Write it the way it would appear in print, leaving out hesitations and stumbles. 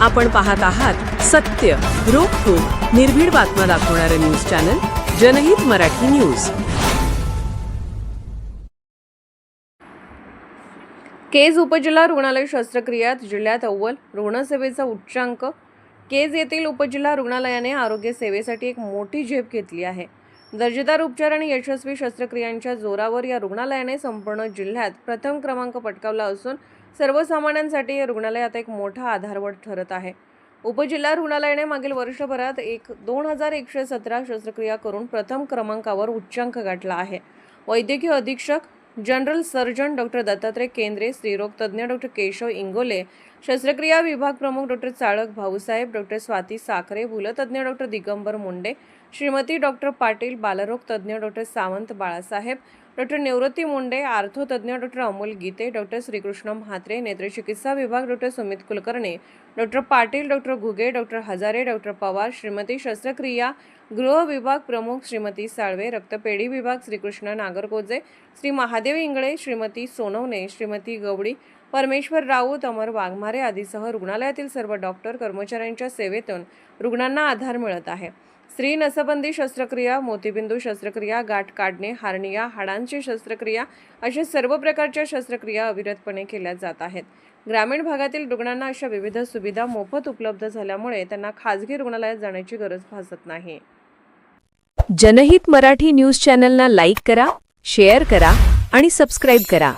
आपण पाहत आहात सत्य, रोखठोक, निर्भीड बातम्या दाखवणारे न्यूज चॅनल जनहित मराठी न्यूज. केज उपजिल्हा रुग्णालय शस्त्रक्रियात जिल्ह्यात अव्वल, रुग्णसेवेचा उच्चांक. केज येथील उपजिल्हा रुग्णालयाने आरोग्य सेवेसाठी एक मोठी झेप घेतली आहे. दर्जेदार उपचार आणि यशस्वी शस्त्रक्रियांच्या जोरावर या रुग्णालयाने संपूर्ण जिल्ह्यात प्रथम क्रमांक पटकावला असून सर्वसामान्यांसाठी हे रुग्णालय आता एक मोठा आधारवड ठरत आहे. उपजिल्हा रुग्णालयाने मागील वर्षभरात 2117 शस्त्रक्रिया करून प्रथम क्रमांकावर उच्चांक गाठला आहे. वैद्यकीय अधीक्षक जनरल सर्जन डॉक्टर दत्तात्रय केंद्रे, स्त्रीरोग तज्ज्ञ डॉक्टर केशव इंगोले, शस्त्रक्रिया विभाग प्रमुख डॉक्टर चाळक भाऊसाहेब, डॉक्टर स्वाती साखरे, भूलतज्ज्ञ डॉक्टर दिगंबर मुंडे, श्रीमती डॉक्टर पाटील, बालरोग तज्ज्ञ डॉक्टर सावंत बाळासाहेब, डॉक्टर निवृत्ती मुंडे, आर्थोतज्ज्ञ डॉक्टर अमोल गीते, डॉक्टर श्रीकृष्ण म्हात्रे, नेत्रचिकित्सा विभाग doctor Sumit Kulkarni, doctor Patil, doctor Ghuge, doctor Hazare, doctor Pawar, Shrimati शस्त्रक्रिया गृह विभाग प्रमुख श्रीमती साळवे, रक्तपेढी विभाग श्रीकृष्ण नागरकोजे, श्री महादेव इंगळे, श्रीमती सोनवणे, श्रीमती गवडी, परमेश्वर राऊत, अमर वाघमारे आदीसह रुग्णालयातील सर्व डॉक्टर कर्मचाऱ्यांच्या सेवेतून रुग्णांना आधार मिळत आहे. स्त्री नसबंदी शस्त्रक्रिया, मोतीबिंदू शस्त्रक्रिया, गाठ काढणे, हार्निया, हाडांची शस्त्रक्रिया अशा सर्व प्रकारच्या शस्त्रक्रिया अविरतपणे केल्या जात आहेत. ग्रामीण भागातील रुग्णांना अशा विविध सुविधा मोफत उपलब्ध झाल्यामुळे त्यांना खासगी रुग्णालयात जाण्याची गरज भासत नाही. जनहित मराठी न्यूज चॅनलला लाईक करा, शेअर करा आणि सबस्क्राईब करा.